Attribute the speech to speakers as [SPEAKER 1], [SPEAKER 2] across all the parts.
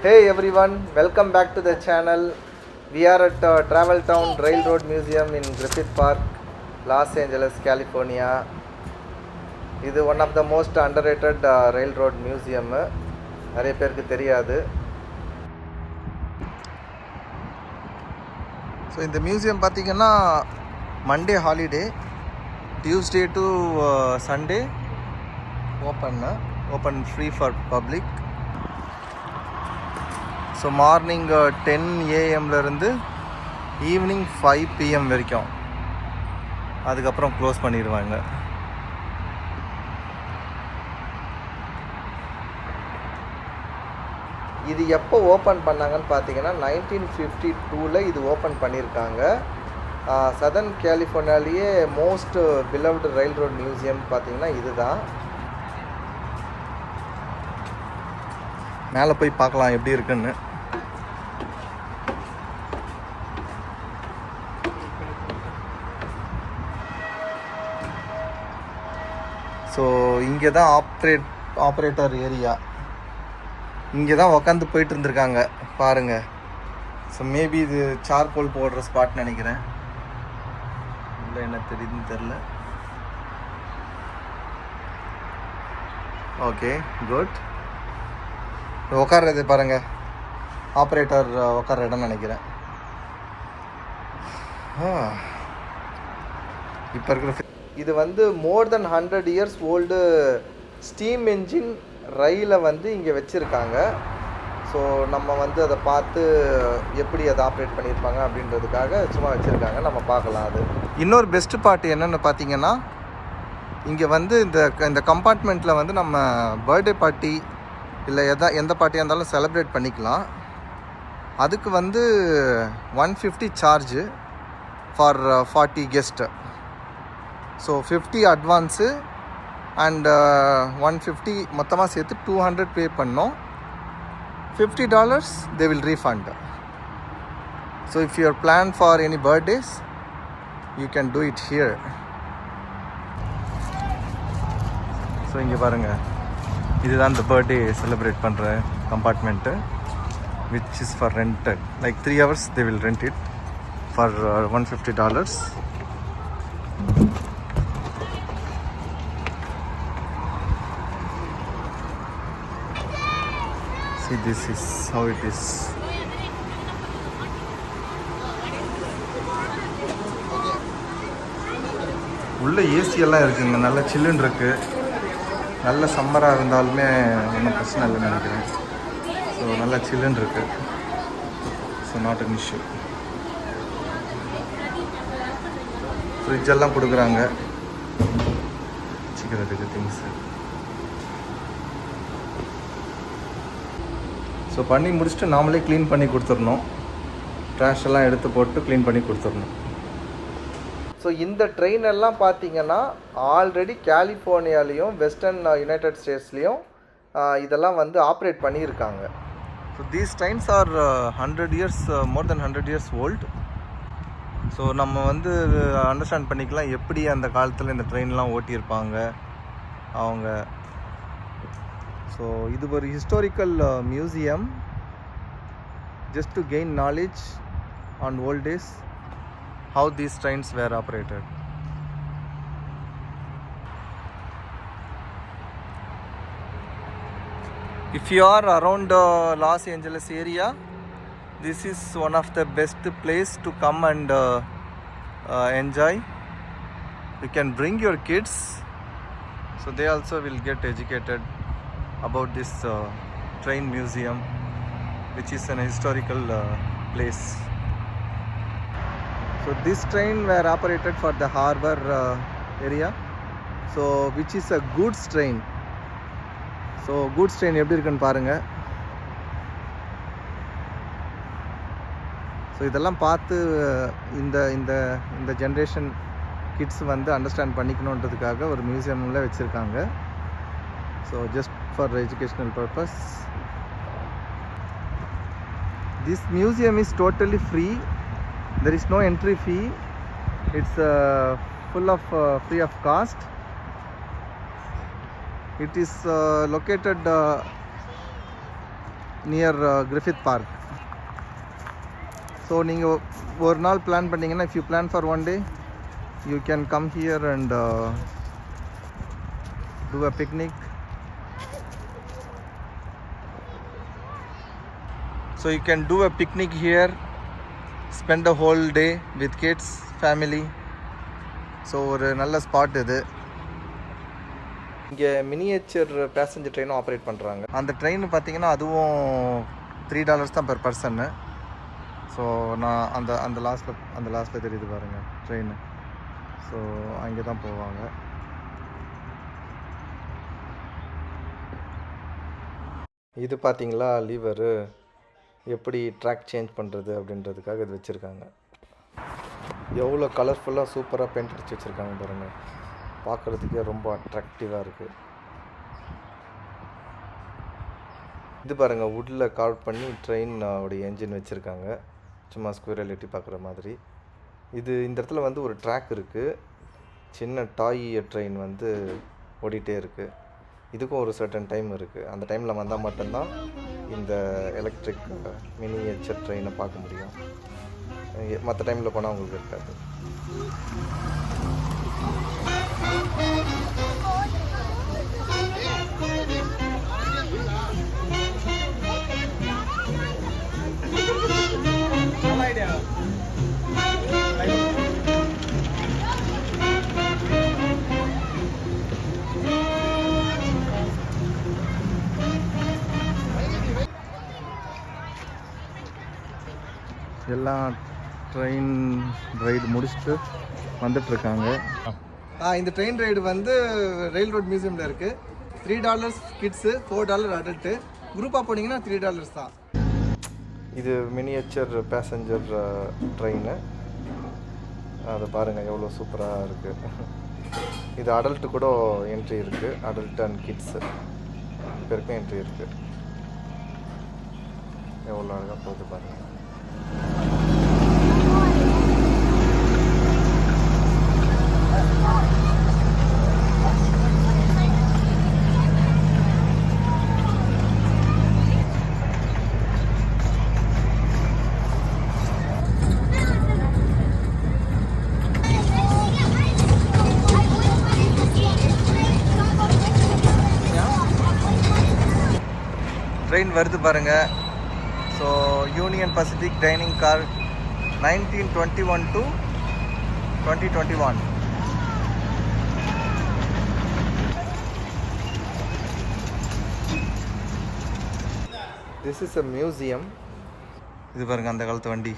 [SPEAKER 1] Hey everyone, welcome back to the channel. We are at Travel Town Railroad Museum in Griffith Park, Los Angeles, California. This is one of the most underrated railroad museum. நிறைய பேருக்கு தெரியாது. So இந்த museum பார்த்தீங்கன்னா Monday holiday, Tuesday to Sunday open free for public. So morning 10 AM evening 5 PM வரைக்கும், அதுக்கப்புறம் close பண்ணிடுவாங்க. இது எப்போ ஓப்பன் பண்ணாங்கன்னு பார்த்தீங்கன்னா 1952 இது ஓப்பன் பண்ணியிருக்காங்க. சதர்ன் கலிஃபோர்னியாலேயே மோஸ்ட் பிலவ்டு ரயில் ரோட் மியூசியம் பார்த்தீங்கன்னா இதுதான். மேலே போய் பார்க்கலாம் எப்படி இருக்குன்னு. ஸோ இங்கே தான் ஆப்ரேட்டர் ஏரியா. இங்கே தான் உக்காந்து போயிட்டு இருந்திருக்காங்க பாருங்கள். ஸோ மேபி இது சார்கோல் போடுற ஸ்பாட்னு நினைக்கிறேன். இல்லை என்ன தெரியுதுன்னு தெரில. Okay, good. உட்கார்றது பாருங்கள், ஆப்ரேட்டர் உட்கார்ற இடம்னு நினைக்கிறேன். இப்போ இருக்கிற இது மோர் than 100 years old steam engine ரயிலை இங்கே வச்சுருக்காங்க. ஸோ நம்ம அதை பார்த்து எப்படி அதை ஆப்ரேட் பண்ணியிருப்பாங்க அப்படின்றதுக்காக சும்மா வச்சுருக்காங்க, நம்ம பார்க்கலாம். அது இன்னொரு பெஸ்ட்டு பார்ட் என்னென்னு பார்த்தீங்கன்னா, இங்கே இந்த கம்பார்ட்மெண்ட்டில் நம்ம பர்த்டே பார்ட்டி இல்லை எந்த பார்ட்டியாக இருந்தாலும் செலிப்ரேட் பண்ணிக்கலாம். அதுக்கு 150 charge for 40 guest. So 50 advance and 150 மொத்தமாக சேர்த்து 200 பே பண்ணோம். $50 they will refund. So if you are planned for any birthdays, you can do it here. So இங்கே பாருங்கள், இதுதான் இந்த பர்த்டே செலிப்ரேட் பண்ணுற compartment, which is for rented. Like 3 hours they will rent it for $150. See, this is how it is. உள்ள AC எல்லாம் இருக்குங்க, நல்ல சில்லுன்னு இருக்குது. நல்ல சம்மராக இருந்தாலுமே ஒன்றும் பிரச்சனை இல்லைன்னு நினைக்கிறேன். ஸோ நல்லா சில்லுன்னு இருக்குது. So not an issue. ஃப்ரிட்ஜெல்லாம் கொடுக்குறாங்க வச்சுக்கிறதுக்கு திங்ஸு. ஸோ பண்ணி முடிச்சுட்டு நாமளே க்ளீன் பண்ணி கொடுத்துடணும். ட்ராஷ் எல்லாம் எடுத்து போட்டு க்ளீன் பண்ணி கொடுத்துடணும். ஸோ இந்த ட்ரெயின் எல்லாம் பார்த்தீங்கன்னா ஆல்ரெடி கலிஃபோர்னியாலேயும் வெஸ்டர்ன் யுனைடெட் ஸ்டேட்ஸ்லேயும் இதெல்லாம் ஆப்ரேட் பண்ணியிருக்காங்க. So these trains are 100 years, more than 100 years old. So நம்ம அண்டர்ஸ்டாண்ட் பண்ணிக்கலாம் எப்படி அந்த காலத்தில் இந்த ட்ரெயின்லாம் ஓட்டியிருப்பாங்க அவங்க. ஸோ இது ஒரு historical museum, just to gain knowledge on volt days how these trains were operated. If you are around Los Angeles area, this is one of the best place to come and enjoy. You can bring your kids, so they also will get educated about this train museum, which is an historical place. So this train were operated for the harbor area, so which is a goods train. So goods train எப்படி இருக்குன்னு பாருங்க. So இதெல்லாம் பார்த்து இந்த இந்த இந்த generation kids understand பண்ணிக்கணுன்றதுக்காக ஒரு மியூசியமில் வச்சுருக்காங்க. So just for educational purpose. This museum is totally free. There is no entry fee. It's full of free of cost. It is located near Griffith park. So நீங்கள் ஒரு நாள் plan பண்ணிங்கன்னா, if you plan for one day, you can come here and do a picnic. So you can do a picnic here, spend a whole day with kids, family. So ஒரு நல்ல spot இது. இங்கே miniature passenger ட்ரெயினும் operate பண்ணுறாங்க. அந்த train பார்த்தீங்கன்னா அதுவும் $3 தான் per பர்சன்னு. So நான் அந்த லாஸ்ட்டில் தெரியுது பாருங்கள் ட்ரெயின். ஸோ அங்கே தான் போவாங்க. இது பார்த்தீங்களா லீவரு, எப்படி ட்ராக் சேஞ்ச் பண்ணுறது அப்படின்றதுக்காக இது வச்சுருக்காங்க. எவ்வளோ கலர்ஃபுல்லாக சூப்பராக பெயிண்ட் அடிச்சு வச்சுருக்காங்க பாருங்கள். பார்க்குறதுக்கே ரொம்ப அட்ராக்டிவாக இருக்குது. இது பாருங்கள், வுட்டில் கார்வ் பண்ணி ட்ரெயின் உடைய என்ஜின் வச்சுருக்காங்க, சும்மா ஸ்குயரல் எட்டி பார்க்குற மாதிரி. இது இந்த இடத்துல வந்து ஒரு ட்ராக் இருக்குது, சின்ன டாய் ட்ரெயின் வந்து ஓடிட்டே இருக்குது. இதுக்கும் ஒரு சர்டன் டைம் இருக்குது. அந்த டைமில் வந்தால் மட்டும்தான் இந்த எலக்ட்ரிக் மினியேச்சர் ட்ரெயினை பார்க்க முடியும். மற்ற டைமில் போனால் உங்களுக்கு இருக்காது. எல்லாம் ட்ரெயின் ரைடு முடிச்சுட்டு வந்துட்டுருக்காங்க. இந்த ட்ரெயின் ரைடு வந்து ரயில் ரோட் மியூசியமில் இருக்குது. $3 கிட்ஸு, $4 அடல்ட்டு. குரூப்பாக போனீங்கன்னா $3 தான். இது மினியேச்சர் பேசஞ்சர் ட்ரெயின். அதை பாருங்கள் எவ்வளோ சூப்பராக இருக்குது. இது அடல்ட்டு கூட என்ட்ரி இருக்குது, அடல்ட் அண்ட் கிட்ஸு பேருக்கும் என்ட்ரி இருக்குது. எவ்வளோ அழகாக போகுது பாருங்கள். ட்ரெயின் வருது பாருங்கள். So union Pacific dining car 1921 to 2021. This is a museum. இது பாருங்கள் அந்த காலத்து வண்டி.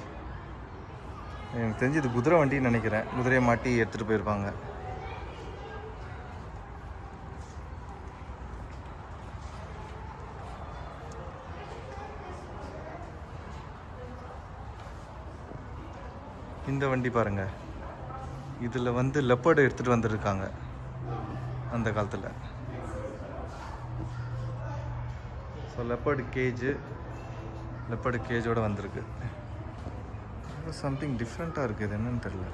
[SPEAKER 1] எனக்கு தெரிஞ்சு இது குதிரை வண்டின்னு நினைக்கிறேன். குதிரையை மாட்டி எடுத்துகிட்டு போயிருப்பாங்க. இந்த வண்டி பாருங்கள், இதில் வந்து லெப்பர்டு எடுத்துகிட்டு வந்துருக்காங்க அந்த காலத்தில். ஸோ லெப்பர்டு கேஜோடு வந்திருக்கு. சம்திங் டிஃப்ரெண்ட்டாக இருக்குது. இது என்னன்னு தெரியல,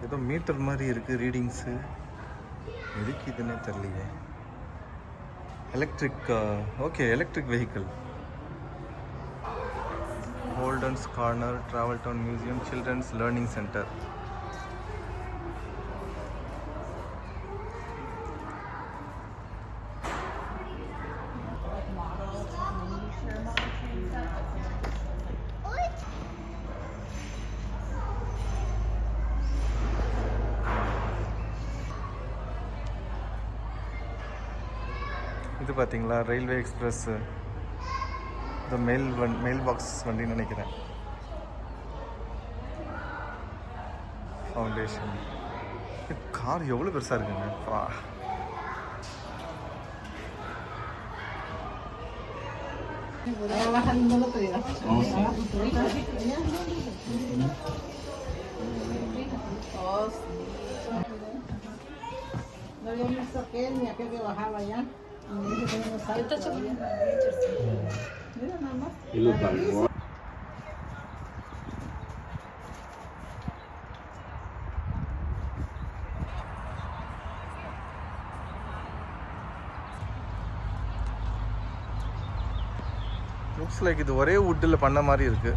[SPEAKER 1] ஏதோ மீட்டர் மாதிரி இருக்குது ரீடிங்ஸு. எதுக்கு இதுன்னே தெரியலையே. Electric, okay, electric vehicle. Holden's Corner, Travel Town Museum, Children's Learning Center. இது பார்த்தீங்களா ரயில்வே எக்ஸ்பிரஸ். இந்த மெயில் பாக்ஸ் வண்டின்னு நினைக்கிறேன். ஃபவுண்டேஷன். கார் எவ்வளோ பெருசாக இருக்குங்க. லுக்ஸ் லைக் இது ஒரே வுட்டில் பண்ண மாதிரி இருக்கு.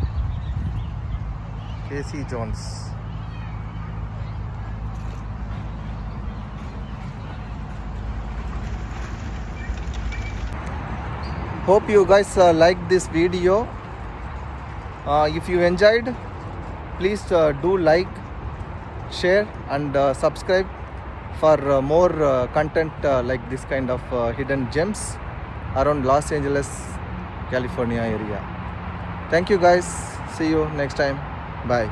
[SPEAKER 1] கேசி Jones. Hope you guys liked this video. If you enjoyed, please do like, share and subscribe for more content like this kind of hidden gems around Los Angeles, California area. Thank you guys. See you next time. Bye.